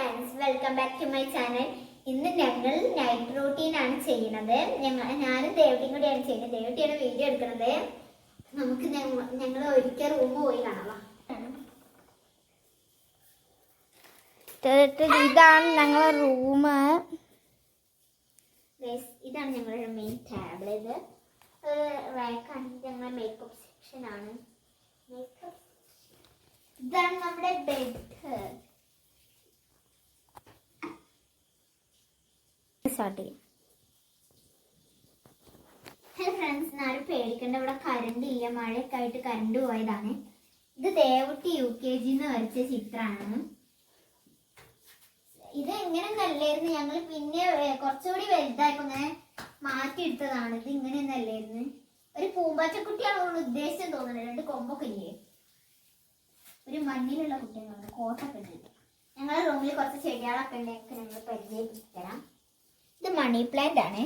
Friends, welcome back to my channel. ഇന്ന് ഞങ്ങൾ night routine ആണ് ചെയ്യുന്നത്. ഞാനും ദേവട്ടിയും കൂടിയാണ് ചെയ്യുന്നത്. ദേവട്ടിയാണ് വീഡിയോ എടുക്കുന്നത്. നമുക്ക് ഞങ്ങൾ ഒരിക്കൽ റൂം പോയി കാണാം. ഇതാണ് ഞങ്ങളുടെ റൂം. ഇതാണ് ഞങ്ങളുടെ മെയിൻ ടേബിൾ. ഇത് റാക്കാണ്. ഞങ്ങളുടെ മേക്കപ്പ് സെക്ഷൻ ആണ്. ഇതാണ് നമ്മുടെ ബെഡ്. ഹലോ ഫ്രണ്ട്സ്, ആരും പേടിക്കേണ്ട. ഇവിടെ കറണ്ട് ഇല്ല. മഴയൊക്കെ ആയിട്ട് കറണ്ട് പോയതാണ്. ഇത് ദേവട്ടി UKG വരച്ച ചിത്രമാണ്. ഇത് എങ്ങനെ നല്ലായിരുന്നു. ഞങ്ങൾ പിന്നെ കുറച്ചുകൂടി വലുതായപ്പോ ഇങ്ങനെ മാറ്റിയെടുത്തതാണ്. ഇത് ഇങ്ങനെയൊന്നും അല്ലായിരുന്നു. ഒരു പൂമ്പാറ്റക്കുട്ടിയാണ് ഉദ്ദേശിച്ചത് തോന്നുന്നത്. 2 കൊമ്പൊക്കെ ഇല്ലേ. ഒരു മണ്ണിലുള്ള കുട്ടികളുണ്ട്. കോട്ടൊക്കെ ഉണ്ട്. ഞങ്ങളുടെ റൂമിൽ കുറച്ച് ചെടികളൊക്കെ ഉണ്ട്. ഞങ്ങൾ പരിചയപ്പെടുത്തി തരാം. ഇത് മണി പ്ലാന്റ് ആണ്.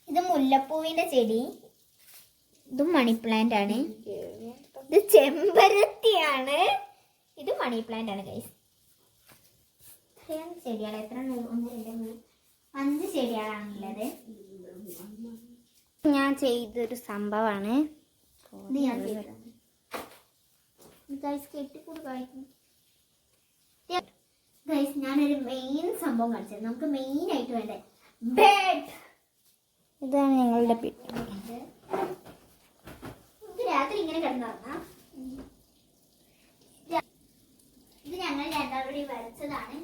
ഇത് മുല്ലപ്പൂവിന്റെ ചെടി. ഇതും മണി പ്ലാന്റ് ആണ്. ഇത് ചെമ്പരത്തിയാണ്. ഇത് മണി പ്ലാന്റ് ആണ് ഗൈസ്. ചെടികൾ എത്ര? 5 ചെടികളാണുള്ളത്. ഞാൻ ചെയ്തൊരു സംഭവമാണ്. ഇത് ഞാൻ ചെയ്തത്. ഗൈസ്, ഞാനൊരു മെയിൻ സംഭവം കാണിച്ചത്. നമുക്ക് മെയിൻ ആയിട്ട് വേണ്ടേ ബെഡ്. ഇതാണ് ഞങ്ങളുടെ ബെഡ്. നമുക്ക് രാത്രി ഇങ്ങനെ കിടന്നുറങ്ങാം. ഇത് ഞങ്ങൾ രണ്ടാളുകൂടി വരച്ചതാണ്.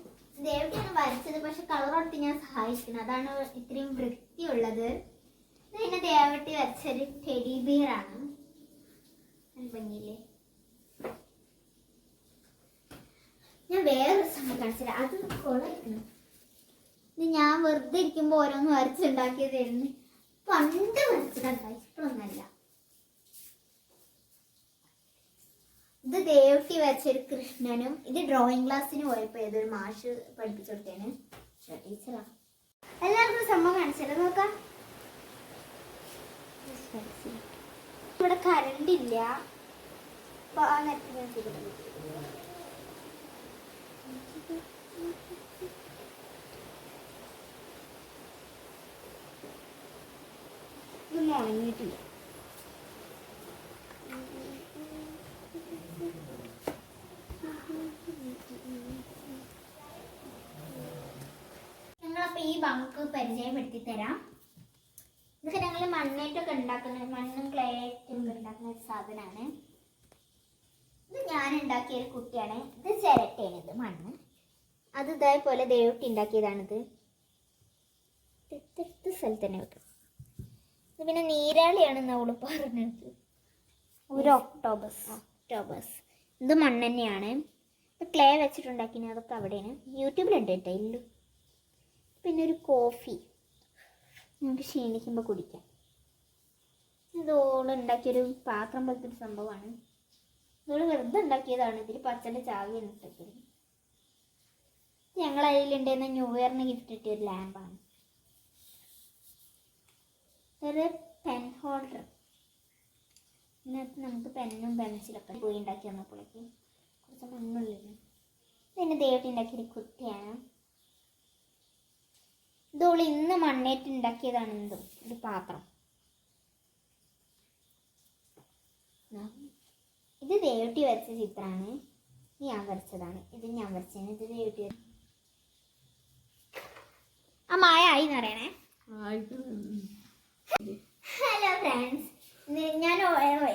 ദേവട്ടിയാണ് വരച്ചത്. പക്ഷെ കളർ കൊടുത്ത് ഞാൻ സഹായിക്കുന്നത്. അതാണ് ഇത്രയും വൃത്തിയുള്ളത്. ഇത് പിന്നെ ദേവട്ടി വരച്ചൊരു ടെഡി ബിയർ ആണ്. ഭംഗിയില്ലേ. ഞാൻ വേറൊരു സംഭവം കാണിച്ചില്ല. അത് കൊള്ളായിരുന്നു. ഇത് ഞാൻ വെറുതെ ഇരിക്കുമ്പോൾ ഓരോന്ന് വരച്ചുണ്ടാക്കിയതായിരുന്നു. പണ്ട് വരച്ചതല്ല, ഇപ്പോഴൊന്നല്ല. ഇത് ദേവട്ടി വരച്ചൊരു കൃഷ്ണനും. ഇത് ഡ്രോയിങ് ക്ലാസ്സിന് പോയപ്പോ ഏതൊരു മാഷ് പഠിപ്പിച്ചു കൊടുത്തേന്. ടീച്ചറാ. എല്ലാവർക്കും സംഭവം കാണിച്ചത് നോക്കാം. ഇവിടെ കറണ്ട് ഇല്ല. ഇതൊന്നും ഉണങ്ങിയിട്ടില്ല. ഞങ്ങളപ്പോ ഈ ബങ്ക് പരിചയപ്പെടുത്തി തരാം. ഇതൊക്കെ ഞങ്ങൾ മണ്ണായിട്ടൊക്കെ ഉണ്ടാക്കുന്ന, മണ്ണും ക്ലേ ഒക്കെ ഉണ്ടാക്കുന്ന ഒരു സാധനമാണ്. ഇത് ഞാൻ ഉണ്ടാക്കിയ ഒരു കുട്ടിയാണ്. ഇത് ചിരട്ടയാണ്. ഇത് മണ്ണ്. അത് ഇതേപോലെ ദേവട്ടി ഉണ്ടാക്കിയതാണിത്. സ്ഥലത്ത് തന്നെ വെക്കും. ഇത് പിന്നെ നീരാളിയാണെന്ന് അവള് പറഞ്ഞത്. ഒരു ഒക്ടോബസ്. ഇത് മണ്ണ് തന്നെയാണ്. ഇത് ക്ലേ വെച്ചിട്ടുണ്ടാക്കിയത്. അതൊക്കെ അവിടെയാണ്. യൂട്യൂബിലുണ്ട് കേട്ടോ. ഇല്ലു. പിന്നെ ഒരു കോഫി നമുക്ക് ക്ഷീണിക്കുമ്പോൾ കുടിക്കാം. ഇതോളം ഉണ്ടാക്കിയൊരു പാത്രം പോലത്തെ ഒരു സംഭവമാണ്. ഇതോട് വെറുതെ ഉണ്ടാക്കിയതാണ്. ഇതിൽ പച്ചൻ്റെ ചാവി ഇട്ടത്. ഞങ്ങൾ അതിലുണ്ടായിരുന്ന ന്യൂ ഇയറിന് ഗിഫ്റ്റ് കിട്ടിയ ഒരു ലാമ്പാണ്. ഒരു പെൻ ഹോൾഡർ. ഇതിനകത്ത് നമുക്ക് പെന്നും പെൻസിലൊക്കെ പോയി ഉണ്ടാക്കി വന്നപ്പോഴേക്ക് കുറച്ച് മണ്ണുള്ളില്ല. പിന്നെ ദേവട്ടി ഉണ്ടാക്കിയൊരു കുട്ടിയാണ്. ഇതോള് ഇന്ന് മണ്ണേറ്റ് ഉണ്ടാക്കിയതാണ്. എന്തോ ഒരു പാത്രം. ഇത് ദേവട്ടി വരച്ച ചിത്രമാണ്. ഞാൻ വരച്ചതാണ്. ഇത് ഞാൻ വരച്ചതാണ്. ഇത് ദേവട്ടി. ആ മായ ആയി എന്ന് പറയണേ. ഹലോ ഫ്രണ്ട്സ്, ഞാൻ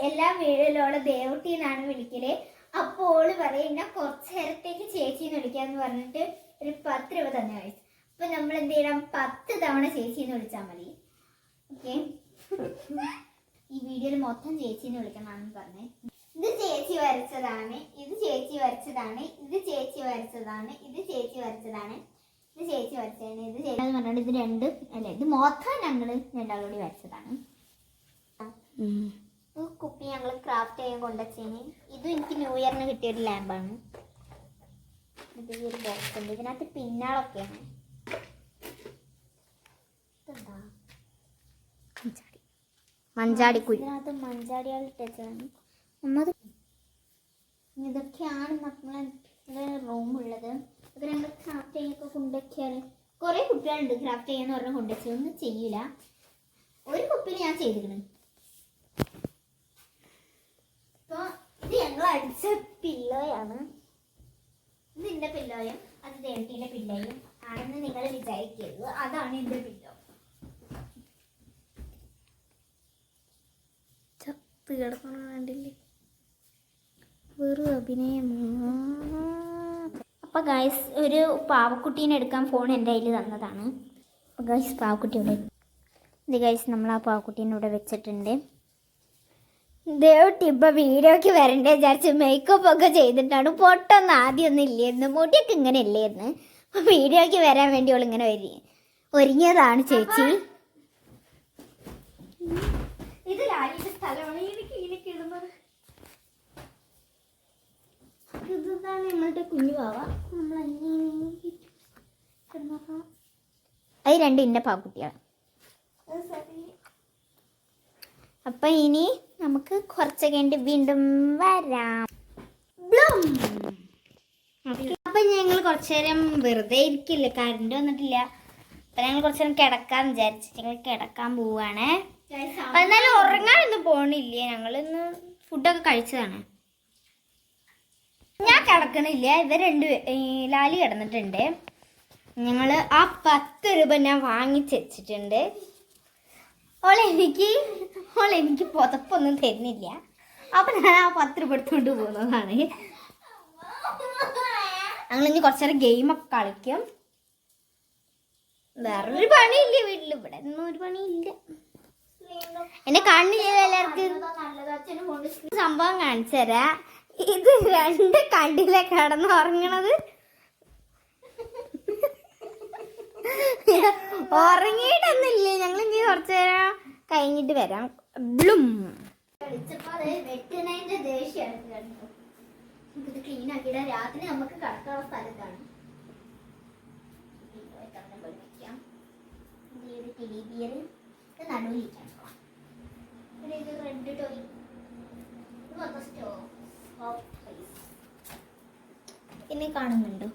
എല്ലാ വീഡിയോയിലോള് ദേവട്ടി എന്നാണ് വിളിക്കല്. അപ്പോൾ ഓള് പറയും എന്നെ കുറച്ച് നേരത്തേക്ക് ചേച്ചിന്ന് വിളിക്കാന്ന് പറഞ്ഞിട്ട് ഒരു 10 രൂപ തന്നെ കഴിച്ചു. അപ്പൊ നമ്മൾ എന്ത് ചെയ്യണം? 10 തവണ ചേച്ചിന്ന് വിളിച്ചാൽ മതി. ഓക്കെ. ഈ വീഡിയോയിൽ മൊത്തം ചേച്ചിന്ന് വിളിക്കണമെന്ന് പറഞ്ഞേ. ഇത് ചേച്ചി വരച്ചതാണ്. ഇത് ചേച്ചി വരച്ചതാണ്. ഇത് ചേച്ചി വരച്ചതാണ്. ഇത് ചേച്ചി വരച്ചതാണ്. ഇത് ചേച്ചി വരച്ചതാണ്. ഇത് ചേച്ചി പറഞ്ഞിട്ട് ഇത് 2 അല്ല, ഇത് മൊത്തം ഞങ്ങൾ രണ്ടാളൂടി വരച്ചതാണ്. കുപ്പി ഞങ്ങൾ ക്രാഫ്റ്റ് ചെയ്യാൻ കൊണ്ടുവച്ചേന്. ഇതും എനിക്ക് ന്യൂ ഇയറിന് കിട്ടിയൊരു ലാമ്പാണ്. ഇത് ഈ ഒരു ബോക്സ് ഉണ്ട്. ഇതിനകത്ത് പിന്നാളൊക്കെയാണ്. മഞ്ചാടിക്കുഴി. ഇതിനകത്ത് മഞ്ചാടികൾ ഇട്ടതാണ്. ഒന്നത് ഇതൊക്കെയാണ് മക്കളെ റൂമുള്ളത്. ഇത് ഞങ്ങൾ കൊണ്ടുവയ്ക്കാറ് കുറെ കുപ്പികളുണ്ട് ക്രാഫ്റ്റ് ചെയ്യാന്ന് പറഞ്ഞാൽ കൊണ്ടുവച്ചു ഒന്നും ചെയ്യൂല. ഒരു കുപ്പിയിൽ ഞാൻ ചെയ്തിരുന്നു. അപ്പൊ ഇത് ഞങ്ങൾ അടിച്ച പില്ലോയാണ്. ഇത് എന്റെ പില്ലോയും അത് ദേവട്ടിയുടെ പില്ലോയും ആണെന്ന് നിങ്ങൾ വിചാരിക്കരുത്. അതാണ് എന്റെ പില്ലോ. ചത്ത് കിടക്കണ കണ്ടില്ലേ, വെറും അഭിനയം. അപ്പൊ ഗൈസ് ഒരു പാവക്കുട്ടീനെ എടുക്കാൻ ഫോൺ എൻ്റെ കയ്യിൽ തന്നതാണ്. അപ്പൊ ഗൈസ് പാവക്കുട്ടി ഇവിടെ ഇത് ഗൈസ് നമ്മൾ ആ പാവക്കുട്ടീനെ ഇവിടെ വെച്ചിട്ടുണ്ട്. ദേവട്ടി ഇപ്പൊ വീഡിയോക്ക് വരണ്ടേ വിചാരിച്ച് മേക്കപ്പ് ഒക്കെ ചെയ്തിട്ടാണ്. പൊട്ടൊന്നും ആദ്യമൊന്നും ഇല്ലായിരുന്നു, മുടിയൊക്കെ ഇങ്ങനെ ഇല്ലായിരുന്നു. അപ്പൊ വീഡിയോക്ക് വരാൻ വേണ്ടി അവൾ ഇങ്ങനെ ഒരുങ്ങിയതാണ് ചേച്ചി. ഇത് ലാലിന്റെ സ്ഥലമാണ്. ഇതാണ് നമ്മളുടെ കുഞ്ഞു പാവ. അത് രണ്ട് ഇന്ന പാവക്കുട്ടിയാണ്. അപ്പൊ ഇനി നമുക്ക് കുറച്ച് കഴിഞ്ഞ് വീണ്ടും വരാം. അപ്പൊ ഞങ്ങൾ കുറച്ചു നേരം വെറുതെ ഇരിക്കില്ല, കറണ്ട് വന്നിട്ടില്ല. അപ്പൊ ഞങ്ങൾ കുറച്ചു നേരം കിടക്കാന്ന് വിചാരിച്ചു. ഞങ്ങൾ കിടക്കാൻ പോവാണ്. എന്നാലും ഉറങ്ങാനൊന്നും പോണില്ല. ഞങ്ങൾ ഇന്ന് ഫുഡൊക്കെ കഴിച്ചതാണ്. ഞാൻ കിടക്കണില്ല, ഇവർ ലാലി കിടന്നിട്ടുണ്ട്. ഞങ്ങൾ ആ 10 രൂപ ഞാൻ വാങ്ങിച്ച് വെച്ചിട്ടുണ്ട്. ഓളെനിക്ക് പുതപ്പൊന്നും തരുന്നില്ല. അപ്പൊ ഞാൻ ആ 10 രൂപ എടുത്തുകൊണ്ട് പോകുന്നതാണ്. ഞങ്ങളിനി കുറച്ചേരം ഗെയിമൊക്കെ കളിക്കും. വേറൊരു പണിയില്ല വീട്ടിൽ. ഇവിടെ ഒന്നും ഒരു പണിയില്ല. എന്നെ കാണില്ല എല്ലാവർക്കും. സംഭവം കാണിച്ചു തരാം. ഇത് 2 കണ്ടിലെ കിടന്നുറങ്ങണത്. ഉറങ്ങിയിട്ടൊന്നുമില്ല. ഞങ്ങൾ ഇനി കുറച്ചു നേരം കഴിഞ്ഞിട്ട് വരാം. ഇത് ക്ലീൻ ആക്കിയിട. രാത്രി നമുക്ക് കിടക്കാനുള്ള സ്ഥലത്താണ്. നടുവിലിരിക്കാൻ റെഡ് ടോയ് എന്നെ കാണുന്നുണ്ടോ?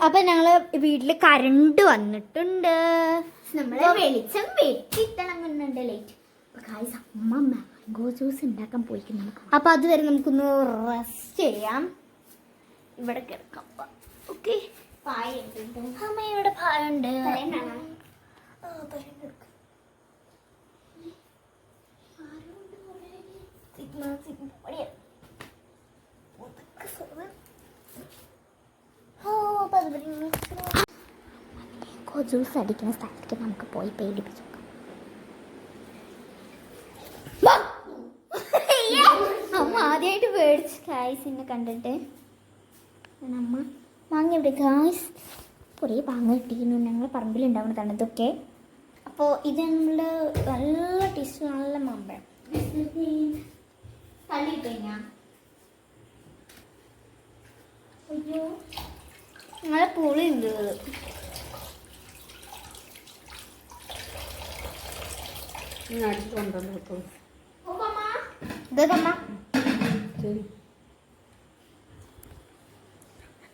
അപ്പൊ ഞങ്ങള് വീട്ടില് കറണ്ട് വന്നിട്ടുണ്ട്. നമ്മളെ വെളിച്ചം വെട്ടിത്തിളങ്ങുന്നുണ്ട് ലൈറ്റ്. അമ്മ മാംഗോ ജ്യൂസ് ഉണ്ടാക്കാൻ പോയിക്കുന്നു. അപ്പൊ അതുവരെ നമുക്കൊന്ന് റെസ്റ്റ് ചെയ്യാം. ഇവിടെ കിടക്കാം. ഓക്കെ, അമ്മ ഇവിടെ പായുണ്ട്. ജ്യൂസ് അടിക്കുന്ന സ്ഥലത്തേക്ക് നമുക്ക് പോയി പേടിപ്പിച്ചു. അമ്മ ആദ്യമായിട്ട് പേടിച്ച് ഗായ്സിനെ കണ്ടിട്ട്. അമ്മ മാങ്ങ ഇവിടെ ഗായ്സ് കുറേ മാങ്ങ കിട്ടിയിരുന്നു. ഞങ്ങൾ പറമ്പിലുണ്ടാവുന്നതാണ് ഇതൊക്കെ. അപ്പോൾ ഇത് നമ്മളുടെ നല്ല ടേസ്റ്റ്, നല്ല മാമ്പഴം. തള്ളിയിട്ടേഞ്ഞാ അയ്യോ നല്ല പുളിയുണ്ട്.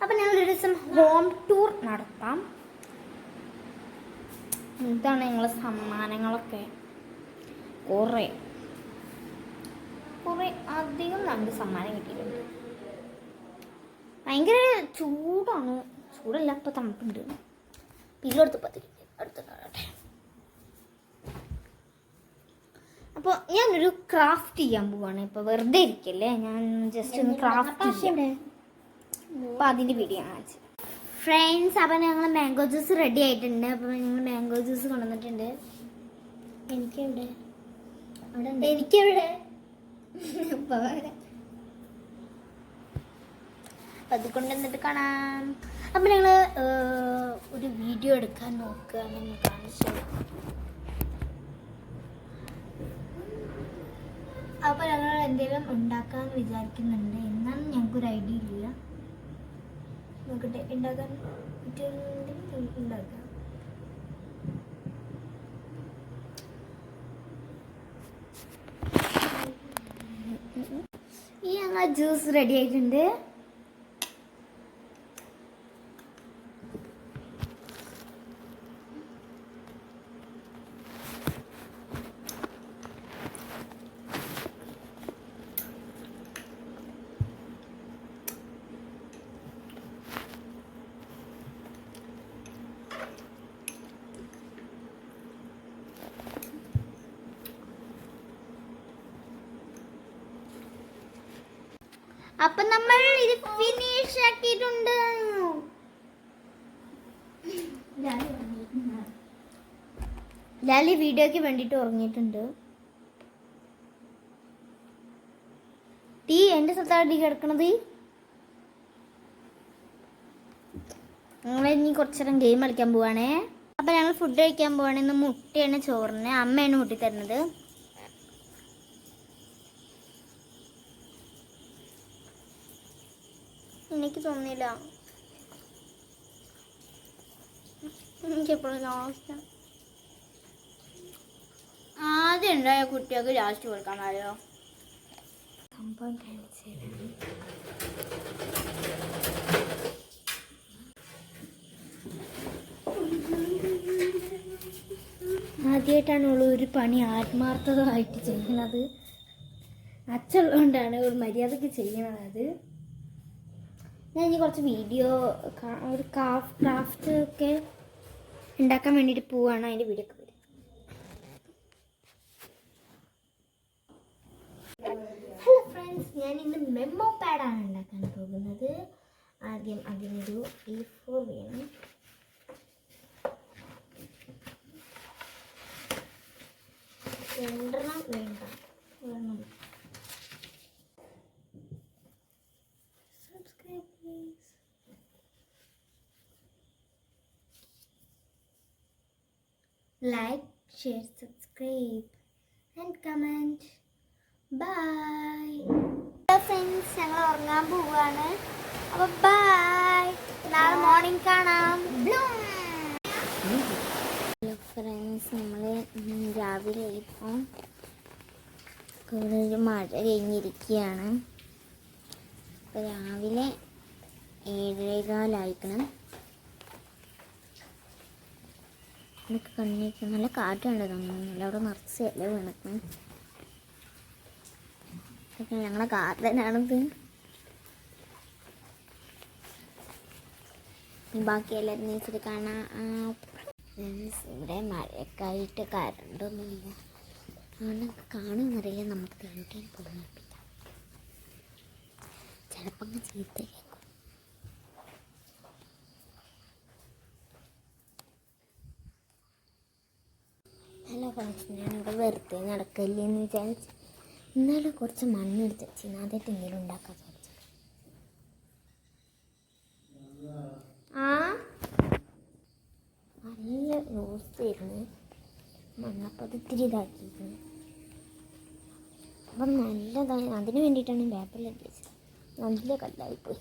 അപ്പൊ ഞങ്ങളൊരു ദിവസം ഹോം ടൂർ നടത്താം. ഇതാണ് ഞങ്ങളെ സമ്മാനങ്ങളൊക്കെ. കുറേ അധികം നമുക്ക് സമ്മാനം കിട്ടിയിട്ടുണ്ട്. ഭയങ്കര ചൂടാണ്. ചൂടല്ല, ഇപ്പൊ തണുപ്പുണ്ട്. പിള്ളെടുത്ത് അടുത്ത കാണട്ടെ. അപ്പോൾ ഞാനൊരു ക്രാഫ്റ്റ് ചെയ്യാൻ പോവാണ്. ഇപ്പോൾ വെറുതെ ഇരിക്കല്ലേ, ഞാൻ ജസ്റ്റ് ഒന്ന് ക്രാഫ്റ്റ് ചെയ്യണ്ടേ. അപ്പോൾ അതിൻ്റെ വീഡിയോ കാണിച്ചു ഫ്രണ്ട്സ്. അപ്പോൾ ഞങ്ങൾ മാംഗോ ജ്യൂസ് റെഡി ആയിട്ടുണ്ട്. അപ്പോൾ ഞങ്ങൾ മാംഗോ ജ്യൂസ് കൊണ്ടുവന്നിട്ടുണ്ട്. എനിക്കെവിടെ അത് കൊണ്ടുവന്നിട്ട് കാണാം. അപ്പം ഞങ്ങൾ ഒരു വീഡിയോ എടുക്കാൻ നോക്കുകയാണെന്ന് കാണിച്ചു. അപ്പോൾ ഞങ്ങൾ എന്തെങ്കിലും ഉണ്ടാക്കാമെന്ന് വിചാരിക്കുന്നുണ്ട്. എന്നാലും ഞങ്ങൾക്കൊരു ഐഡിയ ഇല്ല. നോക്കട്ടെ ഉണ്ടാക്കാൻ പറ്റുന്നുണ്ടെങ്കിൽ ഉണ്ടാക്കാം. ഈ ഞങ്ങൾ ജ്യൂസ് റെഡി ആയിട്ടുണ്ട്. അപ്പൊ നമ്മൾ ഇത് ഫിനിഷ് ആക്കിയിട്ടുണ്ട്. ലാലി വീഡിയോക്ക് വേണ്ടിട്ട് ഉറങ്ങിയിട്ടുണ്ട്. ടീ എന്റെ സ്ഥലത്താണ് ടീ കിടക്കണത്. ഞങ്ങൾ ഇനി കുറച്ചേരം ഗെയിം കളിക്കാൻ പോവാണേ. അപ്പൊ ഞങ്ങൾ ഫുഡ് കഴിക്കാൻ പോവാണ്. ഇന്ന് മുട്ടയാണ് ചോറിന്. അമ്മയാണ് മുട്ടി തരുന്നത്. എനിക്ക് തോന്നിയില്ല. എനിക്കെപ്പോഴും ലാസ്റ്റ് ആദ്യം ഉണ്ടായ കുട്ടികൾക്ക് ലാസ്റ്റ് കൊടുക്കാൻ ആയോ സംഭവം ആദ്യമായിട്ടാണ് ഉള്ള ഒരു പണി ആത്മാർത്ഥതമായിട്ട് ചെയ്യുന്നത്. അച്ഛനുള്ളതുകൊണ്ടാണ് ഒരു മര്യാദക്ക് ചെയ്യുന്നത്. അത് ഞാൻ ഇനി കുറച്ച് വീഡിയോ ഒരു ക്രാഫ്റ്റ് ഒക്കെ ഉണ്ടാക്കാൻ വേണ്ടിയിട്ട് പോവാണ്. അതിൻ്റെ വീഡിയോ ഒക്കെ വരും. ഹലോ ഫ്രണ്ട്സ്, ഞാൻ ഇന്ന് മെമ്മോ പാഡാണ് ഉണ്ടാക്കാൻ പോകുന്നത്. ആദ്യം അതിനൊരു A4 വേണം. രണ്ടെണ്ണം വേണം. Subscribe please. Like, share, subscribe and comment. Bye. Hello friends, ഞങ്ങൾ ഉറങ്ങാൻ പോവാണ്. അപ്പോൾ ബൈ. നാളെ മോർണിംഗ് കാണാം. ഹലോ ഫ്രണ്ട്സ്, നമ്മൾ രാവിലെ ഇപ്പോൾ ഒരു മഴ കഴിഞ്ഞിരിക്കുകയാണ്. ഇപ്പോൾ രാവിലെ 7:15 എനിക്ക് കണ്ണിക്ക് നല്ല കാറ്റുണ്ട് തോന്നുന്നില്ല. അവിടെ നിറച്ച് ഇല വീണക്ക്. ഇതൊക്കെ ഞങ്ങളെ ഗാർഡനാണിത്. ബാക്കി എല്ലാവരും നീച്ചിട്ട് കാണാം. ഇവിടെ മഴക്കായിട്ട് കറണ്ടൊന്നുമില്ല. അതുകൊണ്ട് കാണുമെന്നറിയില്ല. നമുക്ക് തേടിയും പൊളിപ്പിക്കാം. ചിലപ്പോൾ അങ്ങ് ചീത്ത കേൾക്കും. ഹലോ ഫ്രണ്ട്സ്, ഞാനിവിടെ വെറുതെ നടക്കില്ലെന്ന് വിചാരിച്ചു ഇന്നലെ കുറച്ച് മണ്ണെടുത്ത് വെച്ച് ആദ്യമായിട്ട് എന്തെങ്കിലും ഉണ്ടാക്കാൻ വിചാരിച്ചു. നല്ല റോസായിരുന്നു. മണ്ണപ്പം അത് ഇത്തിരി ഇതാക്കിയിരുന്നു. അപ്പം നല്ലതായി. അതിന് വേണ്ടിയിട്ടാണ് പേപ്പറിൽ വെച്ചത്. നല്ല കല്ലായിപ്പോയി.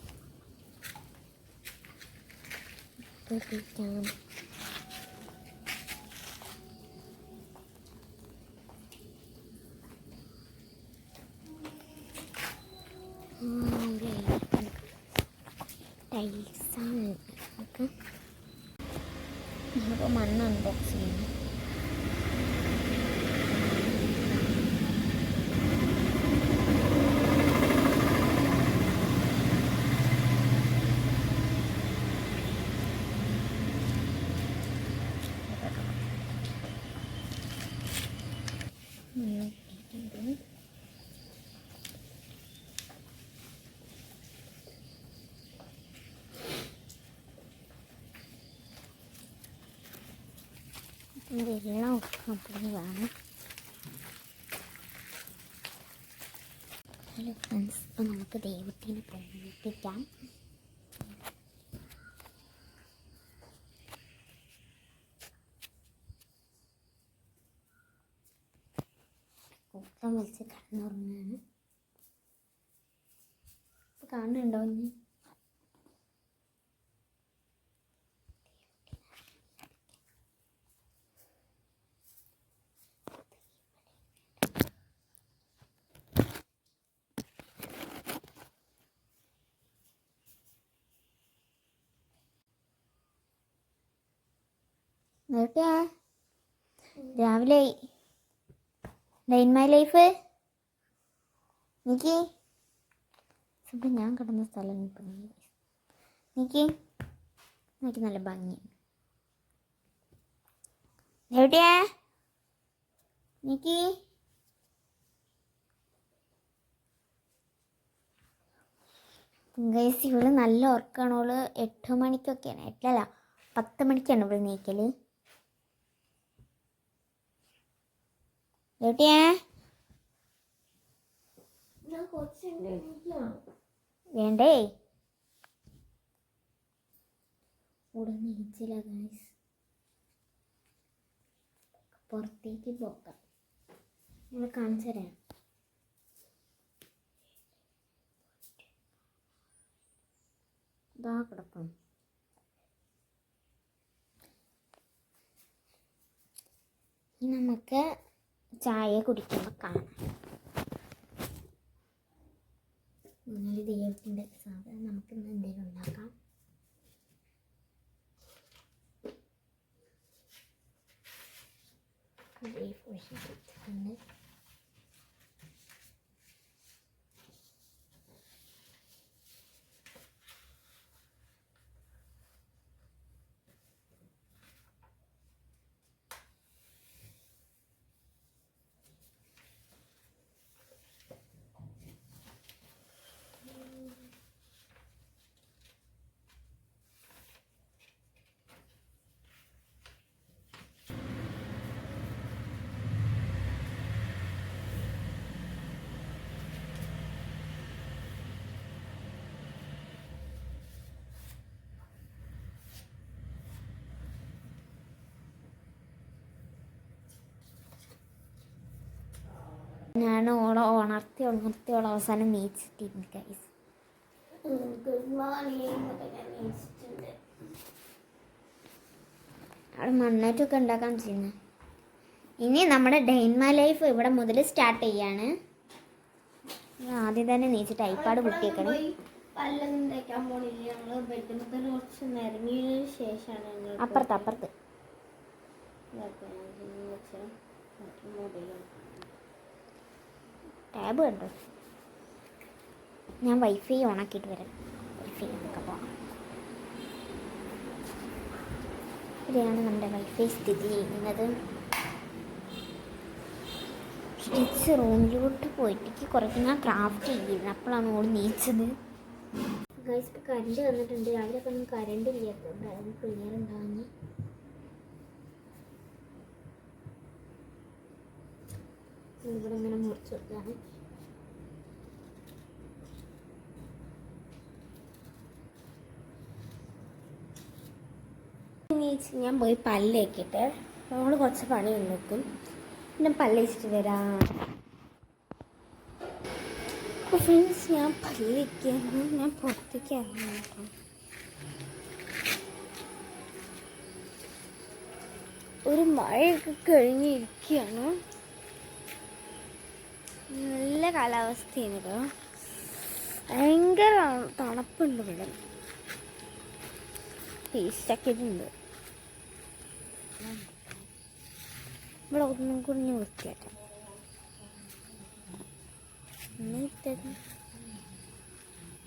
ടൈൽസാണ്. നമുക്ക് നമ്മളിപ്പോൾ മണ്ണ് അൺബോക്സ് ചെയ്യുന്നു. വെള്ളം ഒക്കെ വേണം. ഹലോ ഫ്രണ്ട്സ്, ഇപ്പോൾ നമുക്ക് ദൈവത്തിനെ പ്രേരിപ്പിക്കാം. കൂട്ടം വലിച്ച് കിടന്നുറങ്ങാണ്. ഇപ്പോൾ കാണുന്നുണ്ടോ? ഇനി എവിടെയാ രാവിലെ ഡേ ഇൻ മൈ ലൈഫ് നിക്ക് ഇപ്പം ഞാൻ കിടന്ന സ്ഥലം നിക്ക് എനിക്ക് നല്ല ഭംഗിയാണ്. എവിടെയാ നിക്ക് ഗൈസ് ഇവള് നല്ല ഉറക്കമാണ്. അവള് 8 മണിക്കൊക്കെയാണ്, 8 10 മണിക്കാണ് ഇവള് നീക്കല്. എവിടെയാ വേണ്ടേ ഇവിടെ നീച്ചില്ല ഗൈസ്. പുറത്തേക്ക് പോകാം, നിങ്ങൾ കാണിച്ചു തരാം. ഇതാ കിടപ്പം. ഇനി നമുക്ക് ചായ കുടിക്കുമ്പോൾ കാണാം. ഇന്നലെ ദൈവത്തിൻ്റെ സാധനം നമുക്ക് ഇന്ന് എന്തെങ്കിലും ഉണ്ടാക്കാം. ഉണ്ട്. ഞാൻ ഉണർത്തി അവസാനം നീച്ചിട്ടിരുന്നു ഗൈസ്. Good morning. അവിടെ മണ്ണാറ്റൊക്കെ ഉണ്ടാക്കാൻ ചെയ്യുന്നത്. ഇനി നമ്മുടെ ഡേ ഇൻ മൈ ലൈഫ് ഇവിടെ മുതൽ സ്റ്റാർട്ട് ചെയ്യാണ്. ആദ്യം തന്നെ നീച്ചിട്ട് ഐപ്പാട് കുട്ടിയേക്കണം. പല്ലൊന്നും തേക്കാൻ പോണില്ല. ഞങ്ങൾ ബെഡ്റൂമിൽ കുറച്ച് നിരങ്ങിയതിനു ശേഷമാണ് അപ്പുറത്ത് ടാബ് കണ്ടോ. ഞാൻ വൈഫൈ ഓണാക്കിയിട്ട് വരാം. വൈഫൈ ഒക്കെ പോകാം. ഇവിടെയാണ് നമ്മുടെ വൈഫൈ സ്ഥിതി ചെയ്യുന്നത്. സ്റ്റിച്ച് റൂമിലോട്ട് പോയിട്ട് കുറച്ച് ഞാൻ ക്രാഫ്റ്റ് ചെയ്യുന്നു. അപ്പോഴാണ് ഓൾ നീച്ചത്. ഗൈസ് ഇപ്പോൾ കറണ്ട് വന്നിട്ടുണ്ട്. രാവിലെ ഒക്കെ ഒന്നും കറണ്ട് ഇല്ലാത്തതുകൊണ്ട് അത് ക്ലിയർ ഉണ്ടാകുന്നു. ഇവിടെ ഇങ്ങനെ മുറിച്ച് വെക്കാണ്. ഞാൻ പോയി പല്ലേക്കിട്ട് നമ്മൾ കുറച്ച് പണി നോക്കും. പിന്നെ പല്ലേച്ചിട്ട് വരാം. ഫ്രണ്ട്സ് ഞാൻ പല്ലേക്കാണ്. ഞാൻ പുറത്തേക്ക് ഇറങ്ങാം. ഒരു മഴയൊക്കെ കഴിഞ്ഞിരിക്കുകയാണ്. നല്ല കാലാവസ്ഥയാണ് കേട്ടോ. ഭയങ്കര തണുപ്പുണ്ട് ഇവിടെ. ടേസ്റ്റാക്കിയിട്ടുണ്ട്. ഇവിടെ ഒന്നും കൂടി ഞാൻ വൃത്തിയാക്കാം.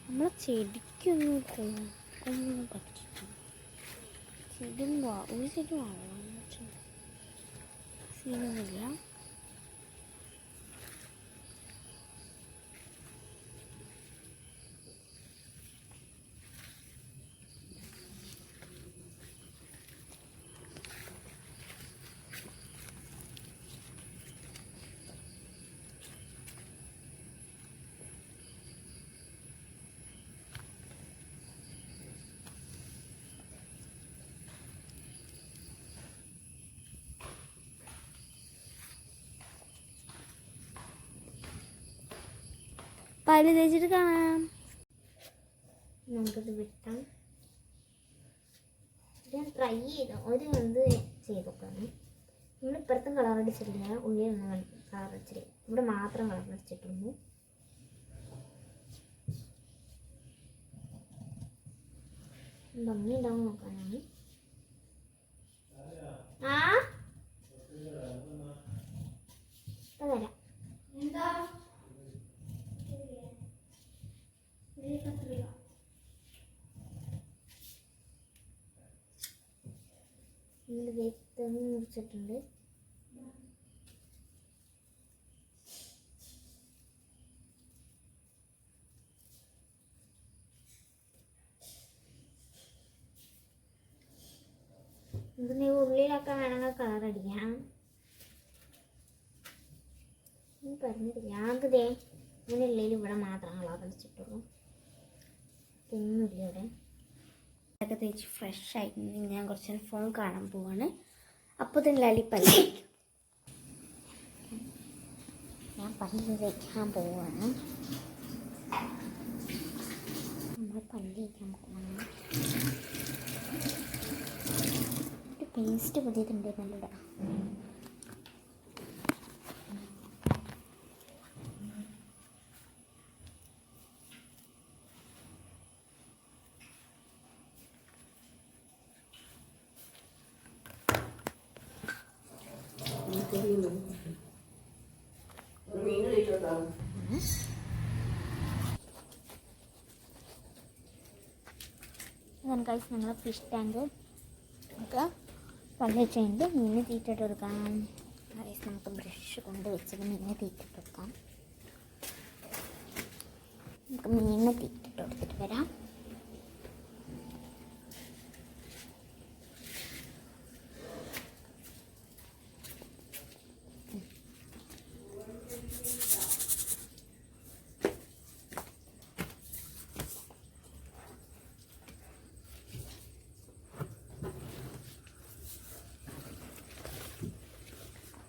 നമ്മളെ ചെടിക്കൊന്നും ഒന്നും പറ്റില്ല. ചെടി ഒരു ചെടി വാങ്ങാൻ സീനൊന്നുമില്ല. പല്ല് തേച്ചിട്ട് കാണാം. നമുക്കിത് വെട്ടാം. ഞാൻ ട്രൈ ചെയ്തു. ഒരു ഇത് ചെയ്തൊക്കെയാണ്. നമ്മൾ ഇപ്പുറത്തും കളർ അടിച്ചിട്ടില്ല. ഉള്ളിലൊന്നും കളർ അടിച്ചിട്ടില്ല. ഇവിടെ മാത്രം കളർ അടിച്ചിട്ടുണ്ട്. ഭംഗി ഉണ്ടാവും നോക്കാനാണ്. തെങ്ങ് മുറിച്ചിട്ടുണ്ട്. ഇതിന് ഉള്ളിലൊക്കെ വേണമെങ്കിൽ കളർ അടിക്കാം. പറഞ്ഞിട്ടില്ല, ആകെ ഇങ്ങനെ ഉള്ളിൽ ഇവിടെ മാത്രം കളർ അടിച്ചിട്ടുള്ളൂ. തെങ്ങുമില്ല ഇവിടെ. അതൊക്കെ തേച്ച് ഫ്രഷ് ആയിട്ട് ഞാൻ കുറച്ച് ഫോൺ കാണാൻ പോവാണ്. അപ്പോൾ തന്നെ ലലിപ്പല്ലേ ഞാൻ പല്ല് തേക്കാൻ പോവാണ്. നമ്മൾ പല്ല് തേക്കാൻ പോവാണ്. ഒരു പേസ്റ്റ് പുതിയതുണ്ട് നല്ലതാ. ഇതാണ് ഗൈസ് ഞങ്ങൾ ഫിഷ് ടാങ്ക് ഒക്കെ പല്ല് വെച്ചുകൊണ്ട് മീൻ തീറ്റിട്ട് കൊടുക്കാം. ഗൈസ് നമുക്ക് ബ്രഷ് കൊണ്ട് വെച്ചത് മീനെ തീറ്റിട്ട് കൊടുക്കാം. നമുക്ക് മീനിനെ തീറ്റിട്ട് കൊടുത്തിട്ട് വരാം.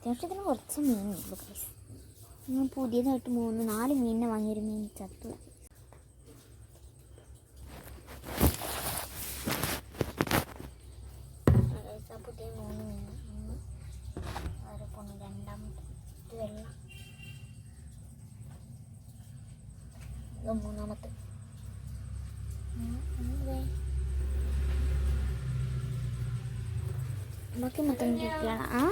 അത്യാവശ്യത്തിന് കുറച്ച് മീനുള്ളൂ ഗൈസ്. ഞാൻ പുതിയതായിട്ട് 3-4 മീനിനെ വാങ്ങിയൊരു മീൻ ചത്തു. പുതിയ 3 മീൻ, ഒരു പൊണ്ണ്, രണ്ടാമത്തെ വെള്ള, മൂന്നാമത്തെ. ബാക്കി മൊത്തം കിട്ടിയാണ്.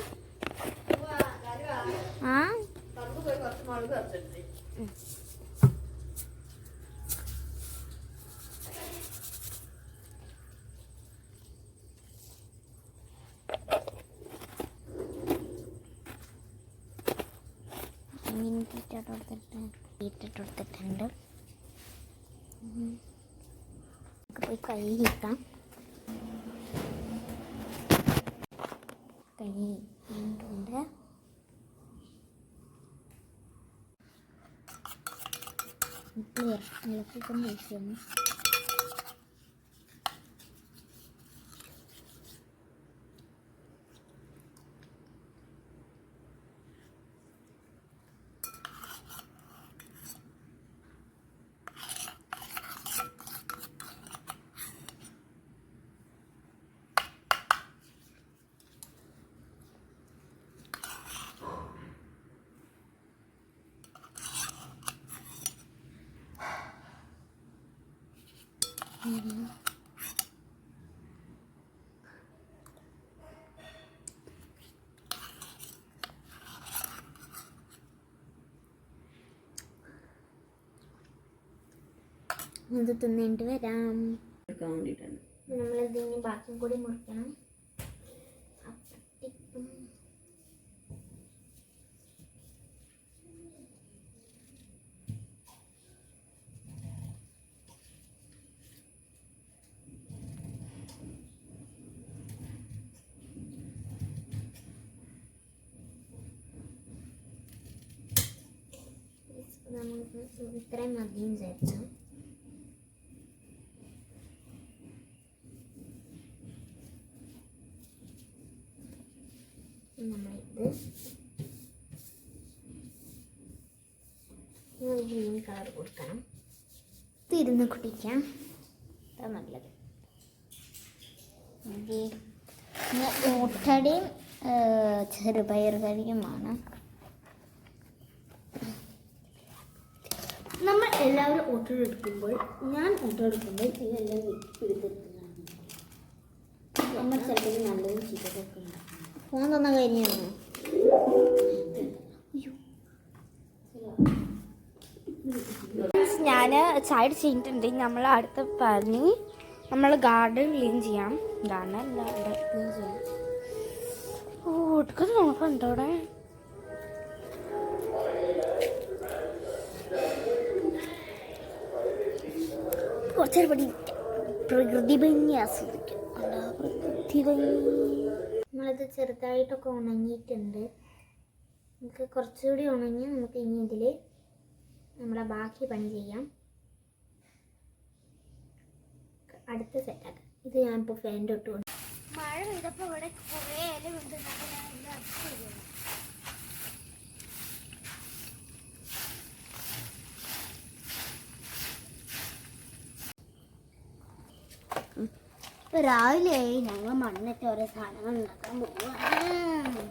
മീൻ തീറ്റിട്ട് കൊടുത്തിട്ടുണ്ട്. പോയി കഴുകിക്കാം. കഴുകിയിട്ടുണ്ട്. ഇളക്കിക്കൊന്ന് വെക്കുന്നു. ഇത് തിന്നിട്ട് വരാം. നമ്മളിതിന് ബാക്കി കൂടി മുറിക്കണം. നമുക്ക് ഇത്രയും മതിയും ചേർക്കാം. നമ്മളിത് ഗ്രീൻ കളർ കൊടുക്കണം. ഇരുന്ന് കുടിക്കാം, അതാ നല്ലത്. മുട്ടടിയും ചെറുപയർ കറിയുമാണ്. നമ്മൾ എല്ലാവരും ഓട്ടോ എടുക്കുമ്പോൾ ഇതെല്ലാം പിടിച്ചെടുക്കുന്നതാണ്. നമ്മൾ ചിലപ്പോൾ നല്ലതും ചീത്തതൊക്കെ ഉണ്ട്. ഫോൺ തന്ന കഴിഞ്ഞാണ്. ഞാൻ ചായ ചെയ്തിട്ടുണ്ട്. നമ്മൾ അടുത്ത പറഞ്ഞ് നമ്മൾ ഗാർഡൻ ക്ലീൻ ചെയ്യാം. ഗാർഡൻ അല്ല, ക്ലീൻ ചെയ്യാം. ഒടുക്കത് നോക്കണ്ടോ അവിടെ? കുറച്ചേരം പഠിക്കാം, പ്രകൃതി ഭംഗി ആസ്വദിക്കാം. പ്രകൃതി ഭംഗി നമ്മളത് ചെറുതായിട്ടൊക്കെ ഉണങ്ങിയിട്ടുണ്ട്. നമുക്ക് കുറച്ചുകൂടി ഉണങ്ങി നമുക്ക് ഇനി ഇതിൽ നമ്മളെ ബാക്കി പണി ചെയ്യാം. അടുത്ത സെറ്റാക്കാം. ഇത് ഞാനിപ്പോൾ ഫാൻ്റെ ഇട്ട് കൊണ്ട് മഴ പെയ്തപ്പോൾ ഇവിടെ കുറേ ഇല ഉണ്ട്. ഇപ്പൊ രാവിലെ ഞങ്ങൾ മണ്ണിട്ട് ഓരോ സാധനങ്ങൾ ഉണ്ടാക്കാൻ പോവുകയാണ്.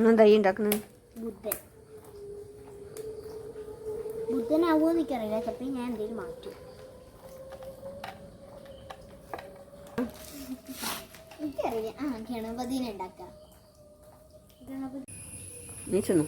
എന്താ ഉണ്ടാക്കുന്നത്? ബുദ്ധനാവുമോ എനിക്കറിയില്ല. ചിലപ്പോൾ ഞാൻ എന്തെങ്കിലും മാറ്റും. എനിക്കറിയാം. ഗണപതിനെ ഉണ്ടാക്കാം. ഗണപതി നീ ചെന്നു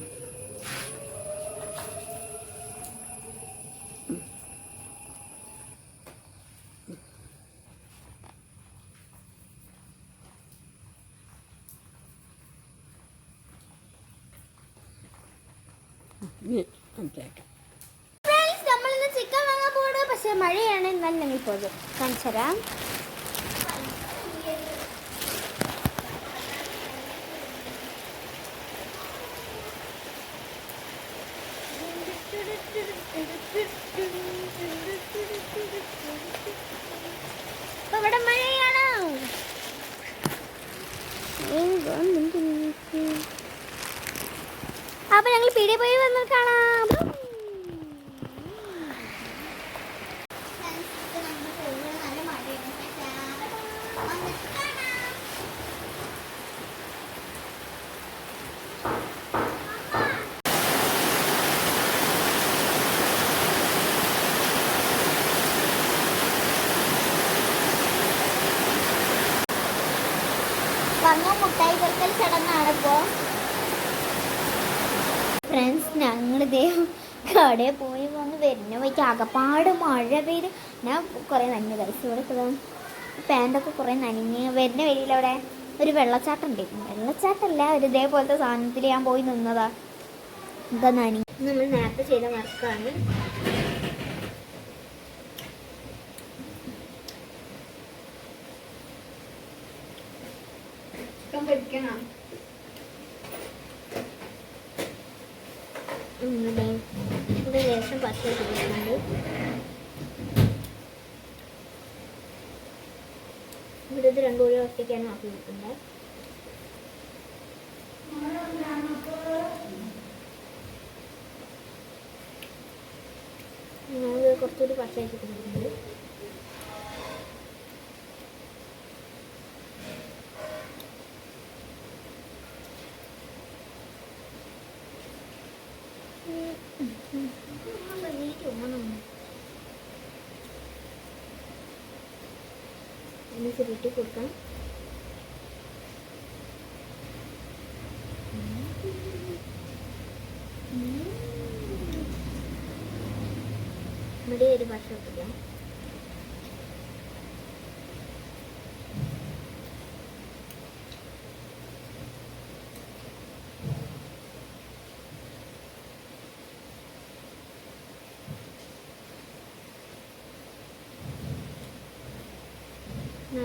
നമ്മളിന്ന് ചിക്കൻ വാങ്ങാൻ പോകണം. പക്ഷെ മഴയാണ്. എന്നാലും ഞങ്ങൾ പോകും. കാണിച്ചു തരാം. ഇവിടെ മഴയാണ്. അപ്പൊ ഞങ്ങൾ പീടിയ പോയി വന്ന് കാണാം. വന്നു മുട്ടായി പെറുക്കൽ ചടങ്ങാണ് ഇപ്പോൾ. ഫ്രണ്ട്സ്, ഞങ്ങളിതേ കടയിൽ പോയി വന്ന് വരുന്ന വഴിക്ക് അകപ്പാട് മഴ പെയ്ത് ഞാൻ കുറേ നനഞ്ഞു കഴിച്ചു. ഇവിടെ പാൻറ്റൊക്കെ കുറേ നനഞ്ഞ് വരുന്ന വഴിയിൽ അവിടെ ഒരു വെള്ളച്ചാട്ടം ഉണ്ടായിരുന്നു. വെള്ളച്ചാട്ടമല്ല, ഒരു ഇതേപോലത്തെ സാധനത്തിൽ ഞാൻ പോയി നിന്നതാ. എന്താ നനി നമ്മൾ നേരത്തെ ചെയ്ത വർക്കാണ്. ഇവിടെ ലേശം പച്ച ഇട്ടിട്ടുണ്ട്. ഇവിടെ ഇത് 2 കോഴി ഒറ്റയ്ക്കാണ് ആക്കി വെക്കുന്നത്. കുറച്ചുകൂടി പച്ച ഇട്ടിട്ടുണ്ട്. ini sedikit കൊടുക്കാം. ഇവിടെ ഒരു ഭാഷ കൊടുക്കാം.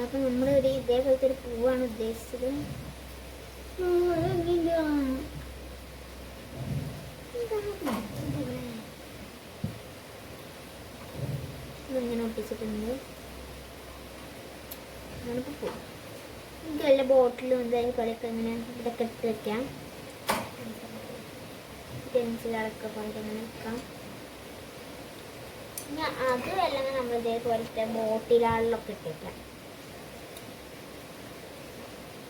അപ്പം നമ്മളൊരു ഇതേപോലത്തെ ഒരു പൂവാണ് ഉദ്ദേശിച്ചത്. ഇങ്ങനെ ഒട്ടിച്ചിട്ടുണ്ട്. അങ്ങനെപ്പോൾ പൂ എനിക്ക് വല്ല ബോട്ടിലും എന്തായാലും കളിയൊക്കെ ഇങ്ങനെ ഇതൊക്കെ ഇട്ട് വെക്കാം. പെൻസിലൊക്കെ പോലെ ഇങ്ങനെ വെക്കാം. പിന്നെ അതുമല്ലെങ്കിൽ നമ്മൾ ഇതേപോലത്തെ ബോട്ടിലാളിലൊക്കെ ഇട്ട് വെക്കാം.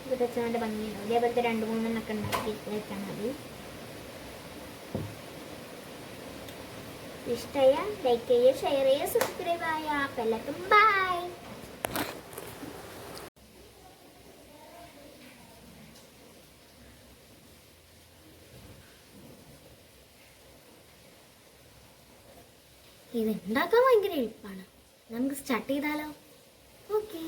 ഇത് വെച്ചാൽ ഭംഗിയുണ്ടാവും. ഇതേപോലത്തെ 2-3 എണ്ണമൊക്കെ ഉണ്ടാക്കി വെച്ചാൽ മതി. ഇഷ്ടമായ ലൈക്ക് ചെയ്യുക, ഷെയർ ചെയ്യുക, സബ്സ്ക്രൈബ് ചെയ്യുക. അപ്പം എല്ലാവർക്കും ബൈ. ഇത് ഉണ്ടാക്കാൻ ഭയങ്കര എളുപ്പമാണ്. നമുക്ക് സ്റ്റാർട്ട് ചെയ്താലോ? ഓക്കെ.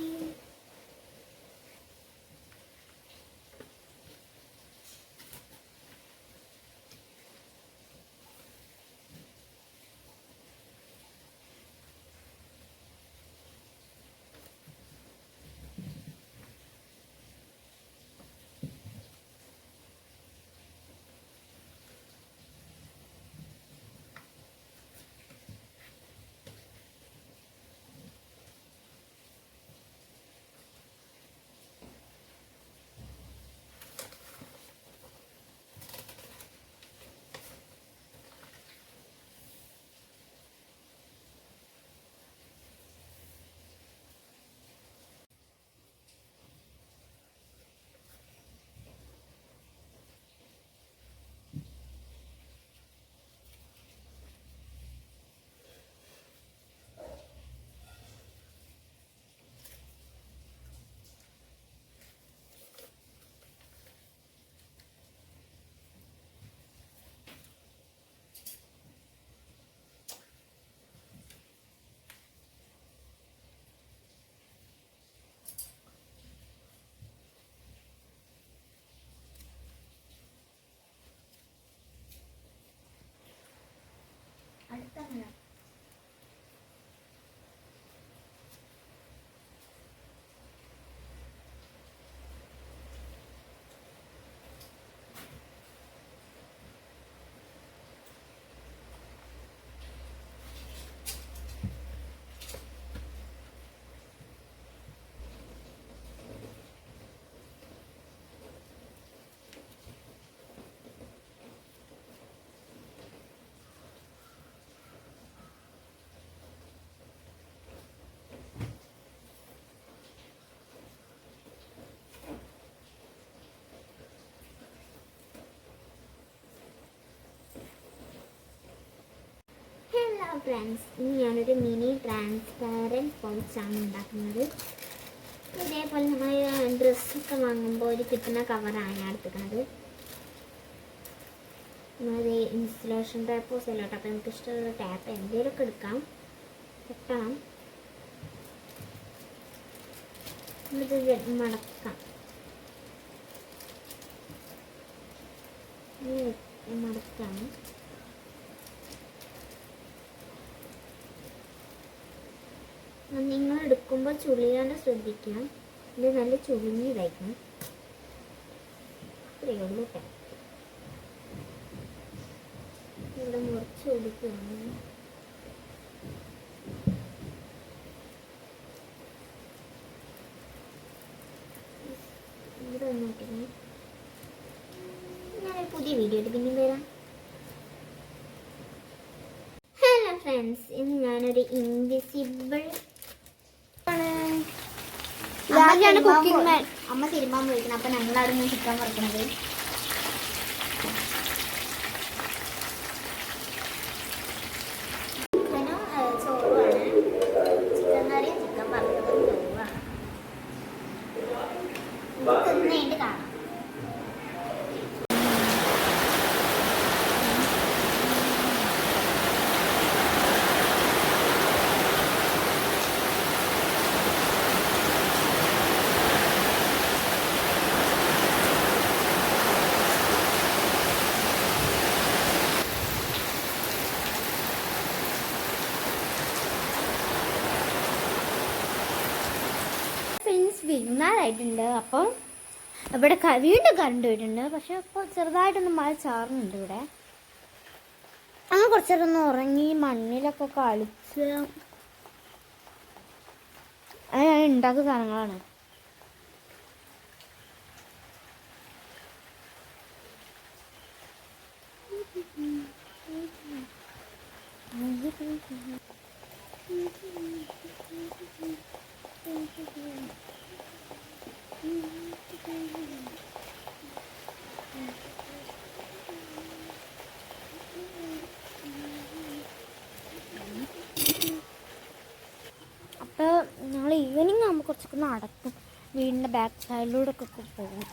ഫ്രണ്ട്സ്, ഇനി ഞാനൊരു മിനി ട്രാൻസ്പാരൻറ്റ് പൗച്ചാണ് ഉണ്ടാക്കുന്നത്. ഇതേപോലെ നമ്മൾ ഡ്രസ്സൊക്കെ വാങ്ങുമ്പോൾ ഒരു കിട്ടുന്ന കവറാണ് ഞാൻ എടുക്കുന്നത്. നമ്മൾ ഇൻസുലേഷൻ ടാപ്പോ സെല്ലോ ടാപ്പ്, നമുക്ക് ഇഷ്ടമുള്ള ടാപ്പ് എന്തെങ്കിലുമൊക്കെ എടുക്കാം, കിട്ടണം. ഇത് മടക്കാം, മടക്കാം. നിങ്ങൾ എടുക്കുമ്പോൾ ചുളിയാണ്ട് ശ്രദ്ധിക്കണം. ഇത് നല്ല ചുളിഞ്ഞിതായിരിക്കണം. ഇത്രയേ ഉള്ളൂ ടാപ്പ്. ഇവിടെ മുറിച്ച് കൊടുക്കുകയാണ്. ഇവിടെ നോക്കിക്കേ. ഞാനൊരു പുതിയ വീഡിയോ ആയിട്ട് പിന്നെയും വരാം. ഹലോ ഫ്രണ്ട്സ്, ഇന്ന് ഞാനൊരു ഇൻവിസിബിൾ അമ്മ തിരുമ്പാൻ പോയിരിക്കണം. അപ്പൊ ഞങ്ങളവിടെ ചിക്കൻ വറുക്കുന്നത്. ചോറുമാണ്, ചിക്കൻ കറിയും ചിക്കൻ വറുത്തതും ചോറുമാണ്. തിന്നിട്ട് കാണാം. വിരുന്നാലായിട്ടുണ്ട്. അപ്പോൾ ഇവിടെ വീണ്ടും കറണ്ട് പോയിട്ടുണ്ട്. പക്ഷെ അപ്പോൾ ചെറുതായിട്ടൊന്ന് മഴ ചാറുന്നുണ്ട് ഇവിടെ. അങ്ങനെ കുറച്ചേരൊന്ന് ഉറങ്ങി മണ്ണിലൊക്കെ കളിച്ച് അത് ഞാൻ ഉണ്ടാക്കുന്ന സാധനങ്ങളാണ്. അപ്പോൾ ഞങ്ങൾ ഈവനിങ് ആകുമ്പോൾ കുറച്ചൊക്കെ നടക്കും. വീടിൻ്റെ ബാക്ക് സൈഡിലൂടെ ഒക്കെ പോകും.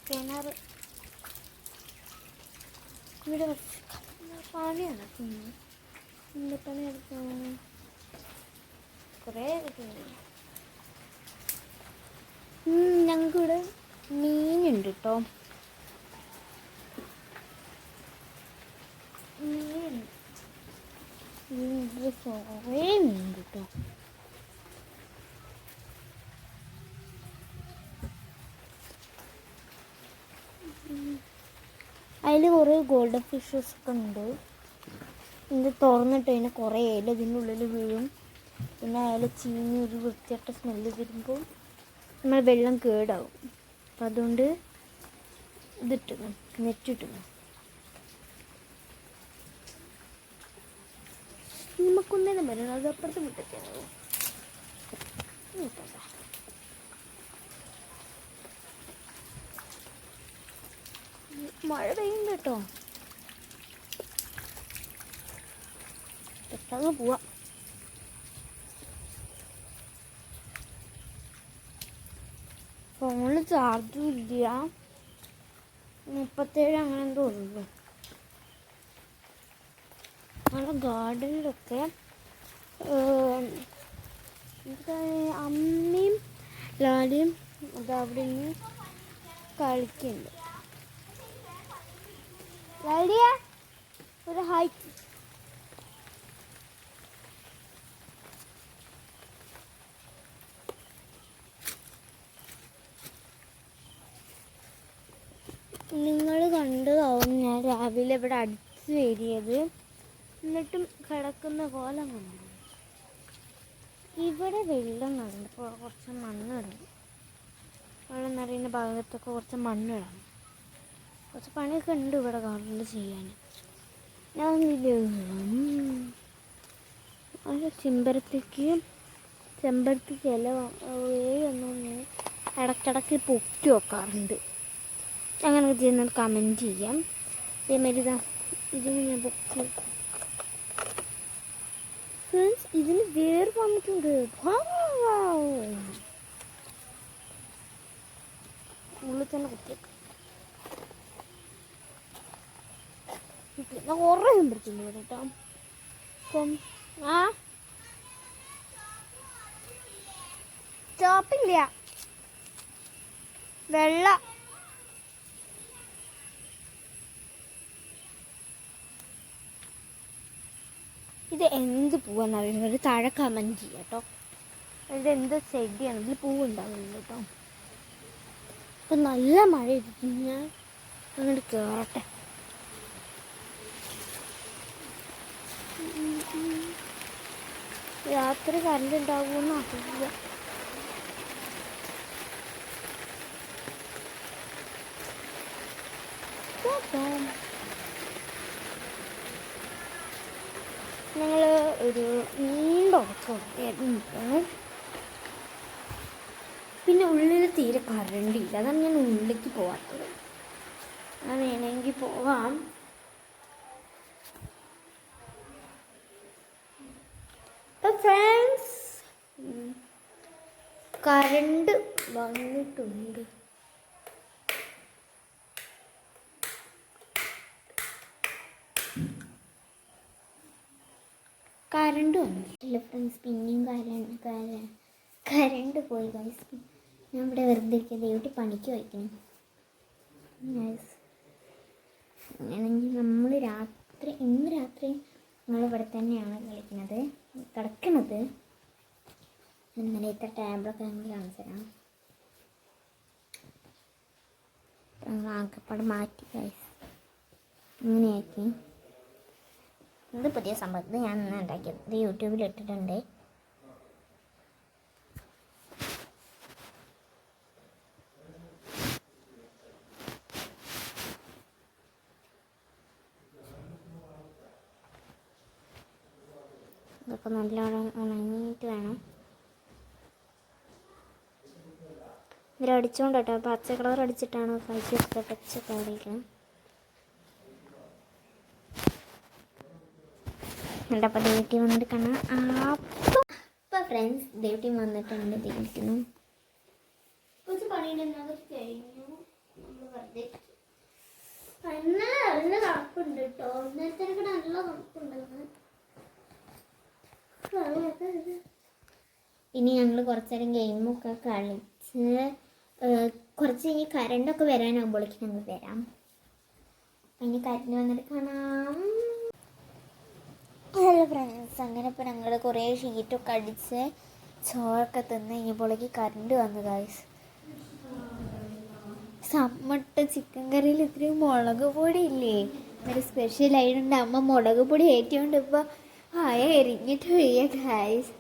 കിണർ ഇവിടെ പണി നടക്കുന്നു. പണി എടുക്കുന്നു കുറേ ഞങ്ങൾക്കിവിടെ മീനുണ്ട് കേട്ടോ. കുറേ മീൻ കിട്ടോ. അതിൽ കുറേ ഗോൾഡൻ ഫിഷസ് ഒക്കെ ഉണ്ട്. ഇത് തുറന്നിട്ട് അതിന് കുറേ ഇല ഇതിൻ്റെ ഉള്ളിൽ വീഴും. പിന്നെ അതിൽ ചീഞ്ഞ് ഒരു വൃത്തിയായിട്ട സ്മെല്ല് വരുമ്പോൾ നമ്മൾ വെള്ളം കേടാവും. അപ്പം അതുകൊണ്ട് ഇതിട്ടുന്നു, നെറ്റിട്ടുന്നു. നമുക്കൊന്നേരം വരണം, അത് അപ്പുറത്ത് വിട്ടേക്കാണോ. മഴ പെയ്യും കേട്ടോ. പെട്ടെന്ന് പോവാം. ഫോണിൽ ചാർജും ഇല്ല, 37 അങ്ങനെ എന്തോ ഉള്ളൂ. നമ്മുടെ ഗാർഡനിലൊക്കെ അമ്മയും ലാലിയും അതവിടെ നിന്ന് കളിക്കുന്നുണ്ട്. ലാലിയ ഒരു ഹായ്. നിങ്ങൾ കണ്ടതാവും ഞാൻ രാവിലെ ഇവിടെ അടിച്ചു വരിയത്. എന്നിട്ടും കിടക്കുന്ന കോലം കണ്ടു. ഇവിടെ വെള്ളം കണ്ടപ്പോൾ കുറച്ച് മണ്ണിടണം. വെള്ളം നിറയുന്ന ഭാഗത്തൊക്കെ കുറച്ച് മണ്ണിടണം. കുറച്ച് പണിയൊക്കെ ഉണ്ട് ഇവിടെ ഗാർഡനിൽ ചെയ്യാൻ. ഞാൻ ചെമ്പരത്തിക്ക് ഇല ഒന്നും ഇടയ്ക്കിടയ്ക്ക് പൊക്കി വെക്കാറുണ്ട്. അങ്ങനെ ചെയ്യുന്നത് കമൻറ്റ് ചെയ്യാം. അതേമാതിരി ഇതാ ഇതിന് ഞാൻ ബുക്ക് ഫ്രണ്ട്സ് ഇതിന് വേറെ വന്നിട്ടുണ്ട്. ഉള്ളിൽ തന്നെ കുത്തിയേക്കാം. ഞാൻ കുറേ പിടിച്ചിട്ടുണ്ട് ഇവിടെ കേട്ടോ. അപ്പം ചോപ്പില്ല വെള്ള ഇത് എന്ത് പൂവെന്നറിയുന്നത് താഴെ കമൻറ്റ് ചെയ്യാം കേട്ടോ. ഇതെന്ത് ചെടിയാണ്, ഇതിൽ പൂവുണ്ടാവുന്നില്ല കേട്ടോ. അപ്പം നല്ല മഴ ചെയ്തിട്ട് ഞാൻ അങ്ങോട്ട് കയറട്ടെ. രാത്രി കറണ്ട് ഉണ്ടാകുമെന്ന് അറിയില്ല. ഞങ്ങൾ ഒരു നീണ്ട ഉറക്കം. പിന്നെ ഉള്ളിൽ തീരെ കറണ്ടില്ല, അതാണ് ഞാൻ ഉള്ളിലേക്ക് പോവാത്തത്. ഞാൻ വേണമെങ്കിൽ പോവാം. ഫ്രണ്ട്സ് കറണ്ട് വന്നിട്ടുണ്ട്. കറണ്ട് വന്നിട്ടില്ല ഫ്രണ്ട്സ്. പിന്നെയും കറണ്ട് പോയി ഗൈസ്. ഞാൻ ഇവിടെ വെറുതെ ഇരിക്കുക, ദൈവത്തിൽ പണിക്ക് വയ്ക്കണം. അങ്ങനെയാണെങ്കിൽ നമ്മൾ ഇന്ന് രാത്രി ഞങ്ങളിവിടെ തന്നെയാണ് കളിക്കുന്നത്, കിടക്കുന്നത്. ഇന്നലത്തെ ടാബ്ലൊക്കെ ഞങ്ങൾ കാണിച്ചു തരാം. ഞങ്ങൾ ആകപ്പാട് മാറ്റി ഗൈസ്, ഇങ്ങനെയാക്കി. ഇത് പുതിയ സംഭവം, ഇത് ഞാൻ ഇന്ന് ഉണ്ടാക്കിയത്. ഇത് യൂട്യൂബിൽ ഇട്ടിട്ടുണ്ട്. ഇതൊക്കെ നല്ലോണം ഉണങ്ങിയിട്ട് വേണം. ഇതിലടിച്ചുകൊണ്ട് കേട്ടോ, പച്ച കളർ അടിച്ചിട്ടാണ് കൈക്കൊക്കെ ടച്ചൊക്കെ അടിക്കണം. അപ്പം ദേവട്ടി വന്നിട്ട് കാണാം. അപ്പം ഫ്രണ്ട്സ് ദേവട്ടി വന്നിട്ടുണ്ട്. ദേവിക്കുന്നു കുറച്ച് പണിയുണ്ടെന്നത് കഴിഞ്ഞു. വെറുതെ നല്ല തണുപ്പുണ്ട് കേട്ടോ. ഇന്നത്തെ നല്ല തണുപ്പുണ്ടെന്ന്. ഇനി ഞങ്ങൾ കുറച്ച് നേരം ഗെയിമൊക്കെ കളിച്ച് കുറച്ച് കഴിഞ്ഞ് കറണ്ടൊക്കെ വരാനാകുമ്പോഴേക്കും ഞങ്ങൾ വരാം. ഇനി കറണ്ട് വന്നിട്ട് കാണാം. ഹലോ ഫ്രണ്ട്സ്, അങ്ങനെ ഇപ്പോൾ ഞങ്ങൾ കുറേ ഷീറ്റൊക്കെ അടിച്ച് ചോറൊക്കെ തിന്ന് കഴിഞ്ഞപ്പോഴേക്ക് കറണ്ട് വന്നു ഗൈസ്. സമ്മട്ട ചിക്കൻ കറിയിൽ ഇത്തിരി മുളക് പൊടി ഇല്ലേ, ഒരു സ്പെഷ്യൽ ആയതുകൊണ്ട് അമ്മ മുളക് പൊടി ഏറ്റുകൊണ്ട് ഇപ്പോൾ എരിഞ്ഞിട്ട് വയ്യ ഗൈസ്.